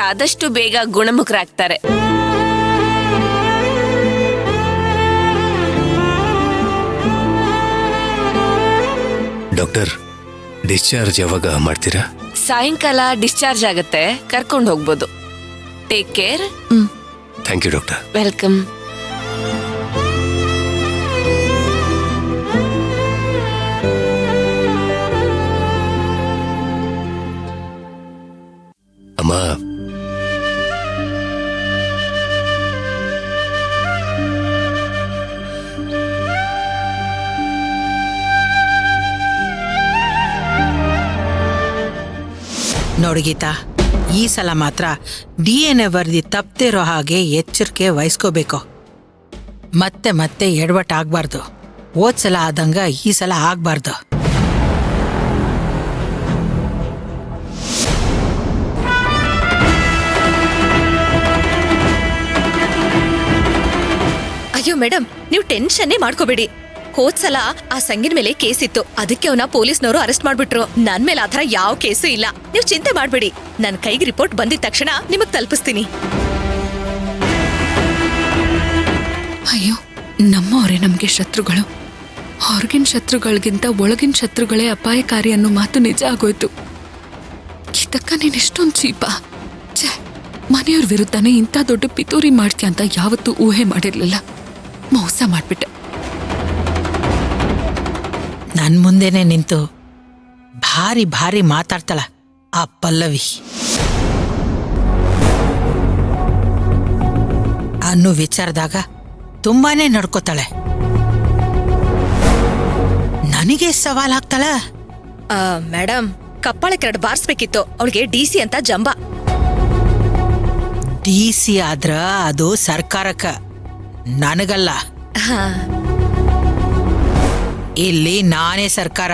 ಆದಷ್ಟು ಬೇಗ ಗುಣಮುಖರಾಗ್ತಾರೆ. Doctor, discharge ಯಾವಾಗ ಮಾಡ್ತೀರಾ? ಸಾಯಂಕಾಲ ಡಿಸ್ಚಾರ್ಜ್ ಆಗತ್ತೆ, ಕರ್ಕೊಂಡು ಹೋಗ್ಬೋದು. Take care. Thank you doctor. Welcome. ಅಮ್ಮ, ನೋಡು ಗೀತಾ, ಈ ಸಲ ಮಾತ್ರ DNA ವರದಿ ತಪ್ಪದಿರೋ ಹಾಗೆ ಎಚ್ಚರಿಕೆ ವಹಿಸ್ಕೋಬೇಕು. ಮತ್ತೆ ಮತ್ತೆ ಎಡವಟ್ಟಾಗಬಾರ್ದು. ಹೋದ್ಸಲ ಆದಂಗ ಈ ಸಲ ಆಗ್ಬಾರ್ದು. ಅಯ್ಯೋ ಮೇಡಮ್, ನೀವು ಟೆನ್ಷನ್ನೇ ಮಾಡ್ಕೋಬೇಡಿ. ಹೋದ್ಸಲ ಆ ಸಂಗಿನ ಮೇಲೆ ಕೇಸ್ ಇತ್ತು, ಅದಕ್ಕೆ ಅವನ ಪೊಲೀಸ್ನವರು ಅರೆಸ್ಟ್ ಮಾಡ್ಬಿಟ್ರು. ನನ್ ಮೇಲೆ ಆತರ ಯಾವ ಕೇಸು ಇಲ್ಲ, ನೀವು ಚಿಂತೆ ಮಾಡ್ಬೇಡಿ. ನನ್ ಕೈಗೆ ರಿಪೋರ್ಟ್ ಬಂದಿದ ತಕ್ಷಣ ನಿಮಗ್ ತಲುಪಿಸ್ತೀನಿ. ಅಯ್ಯೋ, ನಮ್ಮವರೇ ನಮ್ಗೆ ಶತ್ರುಗಳು. ಹೊರಗಿನ ಶತ್ರುಗಳಿಗಿಂತ ಒಳಗಿನ ಶತ್ರುಗಳೇ ಅಪಾಯಕಾರಿ ಅನ್ನೋ ಮಾತು ನಿಜ ಆಗೋಯ್ತು. ಗೀತಕ್ಕ, ನೀನ್ ಎಷ್ಟೊಂದು ಚೀಪ. ಛೇ, ಮನೆಯವ್ರ ವಿರುದ್ಧನೇ ಇಂಥ ದೊಡ್ಡ ಪಿತೂರಿ ಮಾಡ್ತೀಯ ಅಂತ ಯಾವತ್ತೂ ಊಹೆ ಮಾಡಿರ್ಲಿಲ್ಲ. ಮೋಸ ಮಾಡ್ಬಿಟ್ಟೆ. ನನ್ ಮುಂದೆನೆ ನಿಂತು ಭಾರಿ ಭಾರಿ ಮಾತಾಡ್ತಾಳ ಆ ಪಲ್ಲವಿ. ಅನ್ನೋ ವಿಚಾರದಾಗ ತುಂಬಾನೇ ನಡ್ಕೋತಾಳೆ. ನನಗೆ ಸವಾಲ್ ಹಾಕ್ತಾಳ. ಮೇಡಮ್, ಕಪ್ಪಾಳಕ್ಕೆ 2 ಬಾರಿಸ್ಬೇಕಿತ್ತು. ಅವಳಿಗೆ DC ಅಂತ ಜಂಬ. DC ಆದ್ರ ಅದು ಸರ್ಕಾರಕ್ಕ, ನನಗಲ್ಲ. ಇಲ್ಲಿ ನಾನೇ ಸರ್ಕಾರ.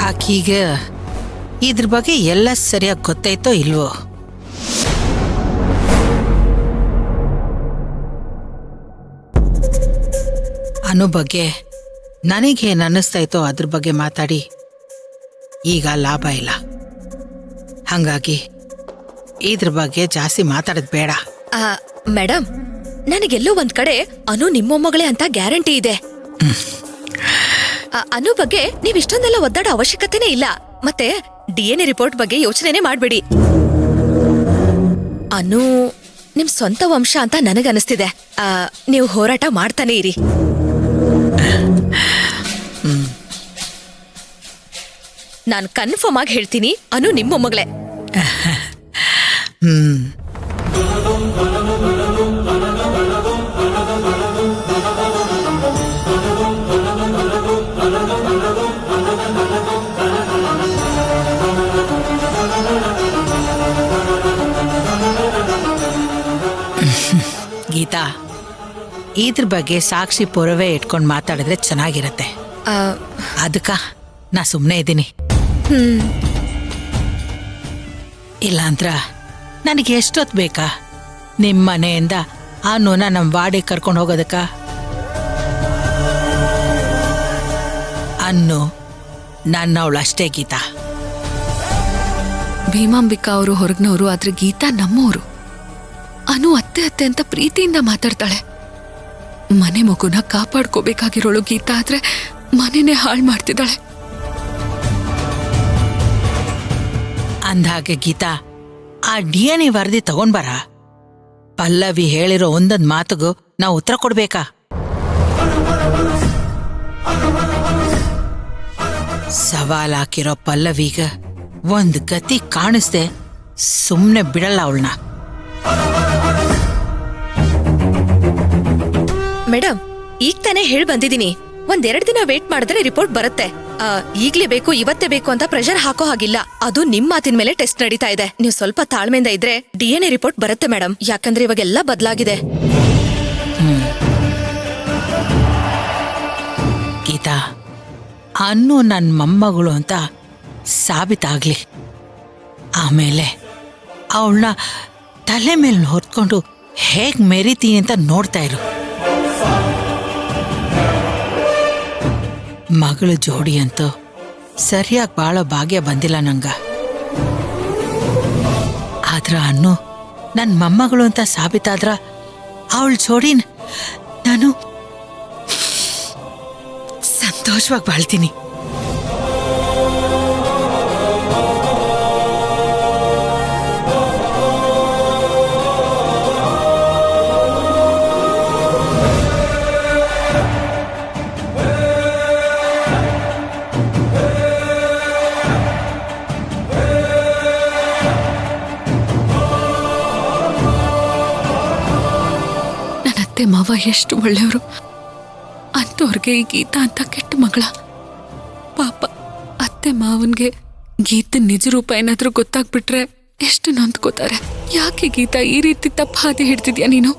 ಆಕೀಗ ಇದ್ರ ಬಗ್ಗೆ ಎಲ್ಲ ಸರಿಯಾಗಿ ಗೊತ್ತಾಯ್ತೋ ಇಲ್ವೋ? ಅನು ಬಗ್ಗೆ ನನಗೇನು ಅನ್ನಿಸ್ತಾಯ್ತೋ ಅದ್ರ ಬಗ್ಗೆ ಮಾತಾಡಿ ಈಗ ಲಾಭ ಇಲ್ಲ. ಹಂಗಾಗಿ ಇದ್ರ ಬಗ್ಗೆ ಜಾಸ್ತಿ ಮಾತಾಡೋದು ಬೇಡ. ಮೇಡಮ್, ನನಗೆಲ್ಲೋ ಒಂದ್ ಕಡೆ ಅನು ನಿಮ್ಮೊಮ್ಮಗಳೇ ಅಂತ ಗ್ಯಾರಂಟಿ ಇದೆ. ಅನು ಬಗ್ಗೆ ನೀವ್ ಇಷ್ಟೊಂದೆಲ್ಲ ಒದ್ದಾಡೋ ಅವಶ್ಯಕತೆನೇ ಇಲ್ಲ. ಮತ್ತೆ DNA ರಿಪೋರ್ಟ್ ಬಗ್ಗೆ ಯೋಚನೆನೇ ಮಾಡ್ಬೇಡಿ. ಅನು ನಿಮ್ ಸ್ವಂತ ವಂಶ ಅಂತ ನನಗನ್ನಿಸ್ತಿದೆ. ನೀವು ಹೋರಾಟ ಮಾಡ್ತಾನೆ ಇರಿ. ನಾನ್ ಕನ್ಫರ್ಮ್ ಆಗಿ ಹೇಳ್ತೀನಿ, ಅನು ನಿಮ್ಮೊಮ್ಮಗಳೇ. ಗೀತಾ, ಇದ್ರ ಬಗ್ಗೆ ಸಾಕ್ಷಿ ಪುರವೇ ಇಟ್ಕೊಂಡು ಮಾತಾಡಿದ್ರೆ ಚೆನ್ನಾಗಿರತ್ತೆ. ಅದಕ್ಕ ನಾ ಸುಮ್ಮನೆ ಇದ್ದೀನಿ. ಇಲ್ಲಾಂದ್ರ ನನಗೆ ಎಷ್ಟೊತ್ತು ಬೇಕಾ ನಿಮ್ಮ ಮನೆಯಿಂದ ಆ ನೋನ ನಮ್ಮ ವಾಡಿಗೆ ಕರ್ಕೊಂಡು ಹೋಗೋದಕ್ಕ? ಅನ್ನು ನನ್ನವಳಷ್ಟೇ ಗೀತಾ. ಭೀಮಾಂಬಿಕಾ ಅವರು ಹೊರಗ್ನವರು, ಆದ್ರೆ ಗೀತಾ ನಮ್ಮವರು. ಅನು ಅತ್ತೆ ಅತ್ತೆ ಅಂತ ಪ್ರೀತಿಯಿಂದ ಮಾತಾಡ್ತಾಳೆ. ಮನೆ ಮಗುನ ಕಾಪಾಡ್ಕೋಬೇಕಾಗಿರೋಳು ಗೀತಾ, ಆದ್ರೆ ಮನೆನೇ ಹಾಳು ಮಾಡ್ತಿದ್ದಾಳೆ. ಅಂದ್ಹಾಗೆ ಗೀತಾ, ಆ DNA ವರದಿ ತಗೊಂಡ್ಬರ. ಪಲ್ಲವಿ ಹೇಳಿರೋ ಒಂದೊಂದು ಮಾತುಗೂ ನಾವು ಉತ್ತರ ಕೊಡ್ಬೇಕಾ? ಸವಾಲ್ ಹಾಕಿರೋ ಪಲ್ಲವಿಗ ಒಂದ್ ಗತಿ ಕಾಣಿಸ್ದೆ ಸುಮ್ನೆ ಬಿಡಲ್ಲ ಅವಳನ್ನ. ಮೇಡಮ್, ಈಗ ತಾನೇ ಹೇಳಿ ಬಂದಿದ್ದೀನಿ. 1-2 ದಿನ ವೇಟ್ ಮಾಡಿದ್ರೆ ರಿಪೋರ್ಟ್ ಬರುತ್ತೆ. ಈಗ್ಲೇ ಬೇಕು, ಇವತ್ತೇ ಬೇಕು ಅಂತ ಪ್ರೆಷರ್ ಹಾಕೋ ಹಾಗಿಲ್ಲ. ಅದು ನಿಮ್ ಮಾತಿನ ಮೇಲೆ ಟೆಸ್ಟ್ ನಡೀತಾ ಇದೆ. ನೀವು ಸ್ವಲ್ಪ ತಾಳ್ಮೆಯಿಂದ ಇದ್ರೆ DNA ರಿಪೋರ್ಟ್ ಬರುತ್ತೆ ಮೇಡಮ್. ಯಾಕಂದ್ರೆ ಇವಾಗೆಲ್ಲ ಬದಲಾಗಿದೆ. ಗೀತಾ, ಅನ್ನು ನನ್ನ ಮೊಮ್ಮಗಳು ಅಂತ ಸಾಬೀತಾಗ್ಲಿ. ಆಮೇಲೆ ಅವಳನ್ನ ತಲೆ ಮೇಲೆ ಹೊತ್ಕೊಂಡು ಹೇಗ್ ಮೆರಿತೀನಿ ಅಂತ ನೋಡ್ತಾ ಇರು. ಮಗಳು ಜೋಡಿ ಅಂತೂ ಸರಿಯಾಗಿ ಬಾಳೋ ಭಾಗ್ಯ ಬಂದಿಲ್ಲ ನಂಗ. ಆದ್ರ ಅನ್ನು ನನ್ನ ಮೊಮ್ಮಗಳು ಅಂತ ಸಾಬೀತಾದ್ರ ಅವಳ ಜೋಡಿನ ನಾನು ಸಂತೋಷವಾಗಿ ಬಾಳ್ತೀನಿ. ಅತ್ತೆ ಮಾವ ಎಷ್ಟು ಒಳ್ಳೆಯವರು, ಅಂಥವ್ರಿಗೆ ಈ ಗೀತಾ ಅಂತ ಕೆಟ್ಟ ಮಗಳ. ಪಾಪ ಅತ್ತೆ ಮಾವನ್ಗೆ ಗೀತನ್ ನಿಜ ರೂಪ ಏನಾದ್ರೂ ಗೊತ್ತಾಗ್ಬಿಟ್ರೆ ಎಷ್ಟು ನೊಂದ್ಕೋತಾರೆ. ಯಾಕೆ ಗೀತಾ ಈ ರೀತಿ ತಪ್ಪ ಹಾದಿ ಹಿಡ್ತಿದ್ಯಾ ನೀನು?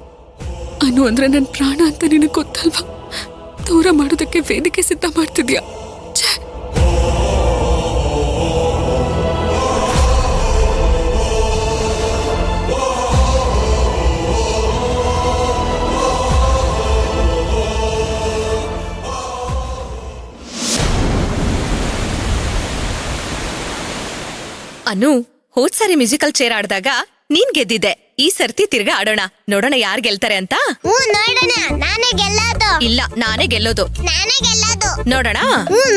ಅನು ಅಂದ್ರೆ ನನ್ನ ಪ್ರಾಣ ಅಂತ ನಿನಗೆ ಗೊತ್ತಲ್ವಾ? ದೂರ ಮಾಡೋದಕ್ಕೆ ವೇದಿಕೆ ಸಿದ್ಧ ಮಾಡ್ತಿದ್ಯಾ? ಛೇ! ಅನು, ಹೋದ್ ಸಾರಿ ಮ್ಯೂಸಿಕಲ್ ಚೇರ್ ಆಡ್ದಾಗ ನೀನ್ ಗೆದ್ದಿದ್ದೆ. ಈ ಸರ್ತಿ ತಿರ್ಗಾ ಆಡೋಣ, ನೋಡೋಣ ಯಾರ್ ಗೆಲ್ತಾರೆ ಅಂತ. ನೋಡೋಣ. ನಾನೇ ಗೆಲ್ಲೋದು. ಇಲ್ಲ, ನಾನೇ ಗೆಲ್ಲೋದು. ನಾನೇ ಗೆಲ್ಲೋದು. ನೋಡೋಣ.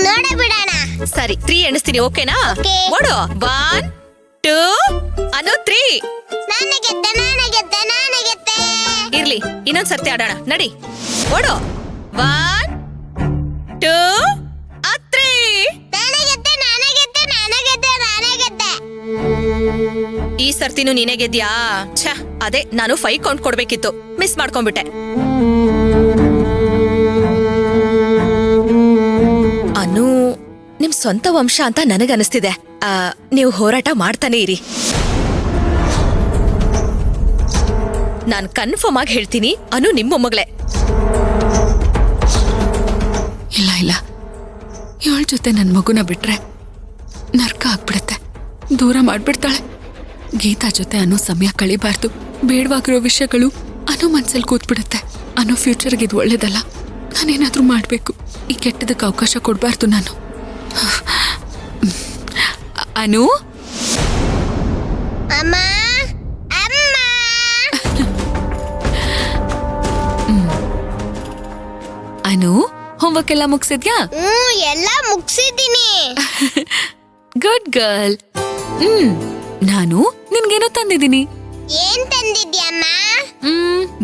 ನೋಡ ಬಿಡೋಣ. ಸರಿ, 3 ಎಣಿಸ್ತೀನಿ, ಓಕೆನಾ? Okay. ಓಡು. 1 2 ಅನು 3. ನಾನೇ ಗೆದ್ದೆ, ನಾನೇ ಗೆದ್ದೆ, ನಾನೇ ಗೆದ್ದೆ. ಇರ್ಲಿ, ಇನ್ನೊಂದ್ ಸರ್ತಿ ಆಡೋಣ, ನಡಿ. ಓಡು. 1 2 3. ನಾನೇ ಗೆದ್ದೆ, ನಾನೇ ಗೆದ್ದೆ, ನಾನೇ ಗೆದ್ದೆ, ನಾನೇ ಗೆದ್ದೆ. ಈ ಸರ್ತಿನೂ ನೀನೇ ಗೆದ್ಯಾ? ಛ, ಅದೇ ನಾನು 5 ಕೌಂಟ್ ಕೊಡ್ಬೇಕಿತ್ತು, ಮಿಸ್ ಮಾಡ್ಕೊಂಡ್ಬಿಟ್ಟೆ. ಅನು, ನಿಮ್ ಸ್ವಂತ ವಂಶ ಅಂತ ನನಗನ್ನಿಸ್ತಿದೆ. ನೀವು ಹೋರಾಟ ಮಾಡ್ತಾನೆ ಇರಿ. ನಾನ್ ಕನ್ಫರ್ಮ್ ಆಗಿ ಹೇಳ್ತೀನಿ, ಅನು ನಿಮ್ಮ ಮೊಮ್ಮಗಳೇ. ಇಲ್ಲ ಇಲ್ಲ, ಇವಳ ಜೊತೆ ನನ್ನ ಮಗುನ ಬಿಟ್ರೆ ನರ್ಕ ಆಗ್ಬಿಡುತ್ತೆ, ದೂರ ಮಾಡ್ಬಿಡ್ತಾಳೆ. ಗೀತಾ ಜೊತೆ ಅನ್ನೋ ಸಮಯ ಕಳಿಬಾರ್ದು. ಬೇಡವಾಗಿರೋ ವಿಷಯಗಳು ಅನ್ನೋ ಮನ್ಸಲ್ಲಿ ಕೂತ್ಬಿಡುತ್ತೆ. ಅನ್ನೋ ಫ್ಯೂಚರ್ಗೆ ಇದು ಒಳ್ಳೇದಲ್ಲ. ನಾನೇನಾದ್ರೂ ಮಾಡಬೇಕು. ಈ ಕೆಟ್ಟದಕ್ಕೆ ಅವಕಾಶ ಕೊಡಬಾರ್ದು ನಾನು. ಅನು, ಅಮ್ಮ, ಅಮ್ಮ. ಅನು, ಹೋಮ್ವರ್ಕ್ ಎಲ್ಲ ಮುಗಿಸಿದ್ಯಾ? ಎಲ್ಲ ಮುಗಿಸಿದ್ದೀನಿ. Good girl. ನಾನು ನಿನ್ಗೇನೋ ತಂದಿದ್ದೀನಿ. ಏನ್ ತಂದಿದ್ಯಮ್ಮ?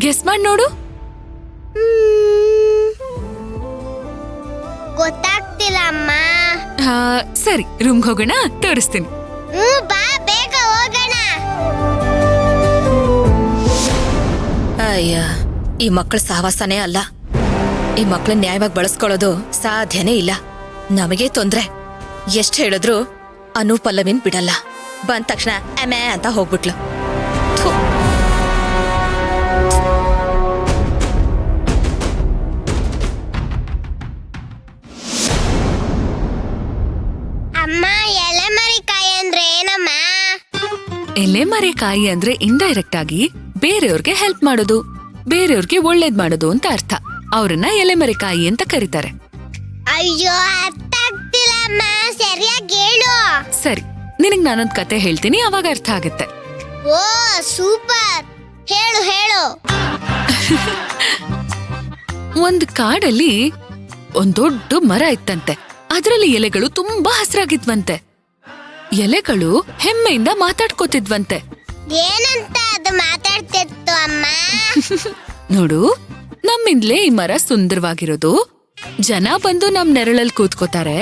ಗೆಸ್ ಮಾಡಿ ನೋಡು. ಗೊತ್ತಾಗ್ತಿಲ್ಲ ಅಮ್ಮ. ಸರಿ, ರೂಮ್ಗೆ ಹೋಗೋಣ, ತೋರಿಸ್ತೀನಿ. ಬಾ, ಬೇಗ ಹೋಗೋಣ. ಅಯ್ಯ, ಈ ಮಕ್ಕಳ ಸಹವಾಸನೇ ಅಲ್ಲ. ಈ ಮಕ್ಕಳನ್ನ ನ್ಯಾಯವಾಗಿ ಬಳಸ್ಕೊಳ್ಳೋದು ಸಾಧ್ಯನೇ ಇಲ್ಲ. ನಮಗೆ ತೊಂದ್ರೆ. ಎಷ್ಟ್ ಹೇಳಿದ್ರು ಅನು ಪಲ್ಲವಿನ್ ಬಿಡಲ್ಲ. ಬಂದ ತಕ್ಷಣ ಎಮೆ ಅಂತ ಹೋಗ್ಬಿಟ್ಲು. ಥು. ಅಮ್ಮ, ಎಲೆಮರಿಕಾಯಿ ಅಂದ್ರೆ ಏನಮ್ಮ? ಎಲೆಮರೆಕಾಯಿ ಅಂದ್ರೆ ಇಂಡೈರೆಕ್ಟ್ ಆಗಿ ಬೇರೆಯವ್ರಿಗೆ ಹೆಲ್ಪ್ ಮಾಡೋದು, ಬೇರೆಯವ್ರಿಗೆ ಒಳ್ಳೇದ್ ಮಾಡೋದು ಅಂತ ಅರ್ಥ. ಅವ್ರನ್ನ ಎಲೆಮರೆಕಾಯಿ ಅಂತ ಕರೀತಾರೆ. ಅಯ್ಯೋ, ಅರ್ಥ ಆಗ್ತಿಲ್ಲ ಅಮ್ಮ. ಸರಿಯಾಗಿ ಹೇಳು. ಸರಿ, ನಿನಗ್ ನಾನೊಂದ್ ಕತೆ ಹೇಳ್ತೀನಿ, ಅವಾಗ ಅರ್ಥ ಆಗುತ್ತೆ. ಓ, ಸೂಪರ್. ಹೇಳು ಹೇಳು. ಒಂದ್ ಕಾಡಲ್ಲಿ ಒಂದ್ ದೊಡ್ಡ ಮರ ಇತ್ತಂತೆ. ಅದ್ರಲ್ಲಿ ಎಲೆಗಳು ತುಂಬಾ ಹಸ್ರಾಗಿದ್ವಂತೆ. ಎಲೆಗಳು ಹೆಮ್ಮೆಯಿಂದ ಮಾತಾಡ್ಕೋತಿದ್ವಂತೆ. ಏನಂತ ಅದು ಮಾತಾಡ್ತಿತ್ತು ಅಮ್ಮ? ನೋಡು, ನಮ್ಮಿಂದ್ಲೇ ಈ ಮರ ಸುಂದರವಾಗಿರೋದು. ಜನ ಬಂದು ನಮ್ ನೆರಳಲ್ಲಿ ಕೂತ್ಕೋತಾರೆ,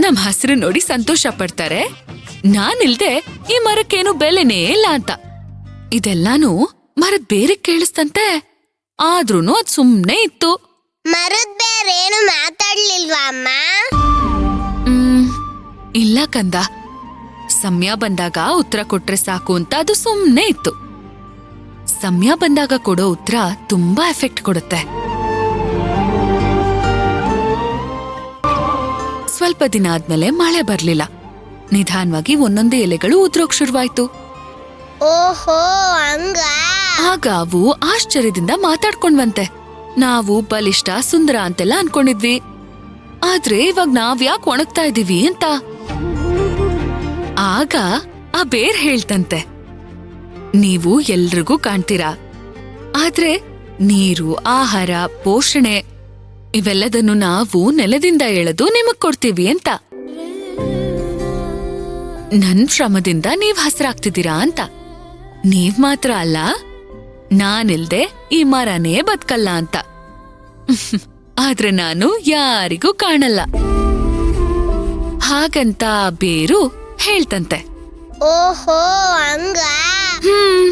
ನಮ್ ಹಸಿರು ನೋಡಿ ಸಂತೋಷ ಪಡ್ತಾರೆ. ನಾನಿಲ್ದೆ ಈ ಮರಕ್ಕೇನು ಬೆಲೆನೇ ಇಲ್ಲ ಅಂತ. ಇದೆಲ್ಲಾನು ಮರದ್ ಬೇರೆ ಕೇಳಿಸ್ತಂತೆ. ಆದ್ರೂನು ಅದ್ ಸುಮ್ನೆ ಇತ್ತು. ಮರದ ಬೇರೆ ಏನು ಮಾತಾಡ್ಲಿಲ್ವಾ ಅಮ್ಮ? ಇಲ್ಲ ಕಂದ, ಸಮಯ ಬಂದಾಗ ಉತ್ತರ ಕೊಟ್ರೆ ಸಾಕು ಅಂತ ಅದು ಸುಮ್ನೆ ಇತ್ತು. ಸಮಯ ಬಂದಾಗ ಕೊಡೋ ಉತ್ತರ ತುಂಬಾ ಎಫೆಕ್ಟ್ ಕೊಡುತ್ತೆ. ಸ್ವಲ್ಪ ದಿನ ಆದ್ಮೇಲೆ ಮಳೆ ಬರ್ಲಿಲ್ಲ. ನಿಧಾನವಾಗಿ ಒಂದೊಂದೇ ಎಲೆಗಳು ಉದ್ರೋಕ್ ಶುರುವಾಯ್ತು. ಓಹೋ, ಹಂಗ. ಆಗ ಅವು ಆಶ್ಚರ್ಯದಿಂದ ಮಾತಾಡ್ಕೊಂಡ್ವಂತೆ. ನಾವು ಬಲಿಷ್ಠ ಸುಂದರ ಅಂತೆಲ್ಲ ಅನ್ಕೊಂಡಿದ್ವಿ, ಆದ್ರೆ ಇವಾಗ ನಾವ್ ಯಾಕೆ ಒಣಗ್ತಾ ಇದೀವಿ ಅಂತ. ಆಗ ಆ ಬೇರ್ ಹೇಳ್ತಂತೆ, ನೀವು ಎಲ್ರಿಗೂ ಕಾಣ್ತೀರಾ, ಆದ್ರೆ ನೀರು, ಆಹಾರ, ಪೋಷಣೆ ಇವೆಲ್ಲದನ್ನು ನಾವು ನೆಲದಿಂದ ಎಳೆದು ನಿಮಗ್ ಕೊಡ್ತೀವಿ ಅಂತ. ನನ್ ಶ್ರಮದಿಂದ ನೀವ್ ಹಸ್ರಾಗ್ತಿದ್ದೀರಾ ಅಂತ. ನೀವ್ ಮಾತ್ರ ಅಲ್ಲ, ನಾನಿಲ್ದೆ ಈ ಮರನೇ ಬದುಕಲ್ಲ ಅಂತ. ಆದ್ರೆ ನಾನು ಯಾರಿಗೂ ಕಾಣಲ್ಲ ಹಾಗಂತ ಬೇರು ಹೇಳ್ತಂತೆ. ಓಹೋ ಹಂಗ ಹ್ಮ್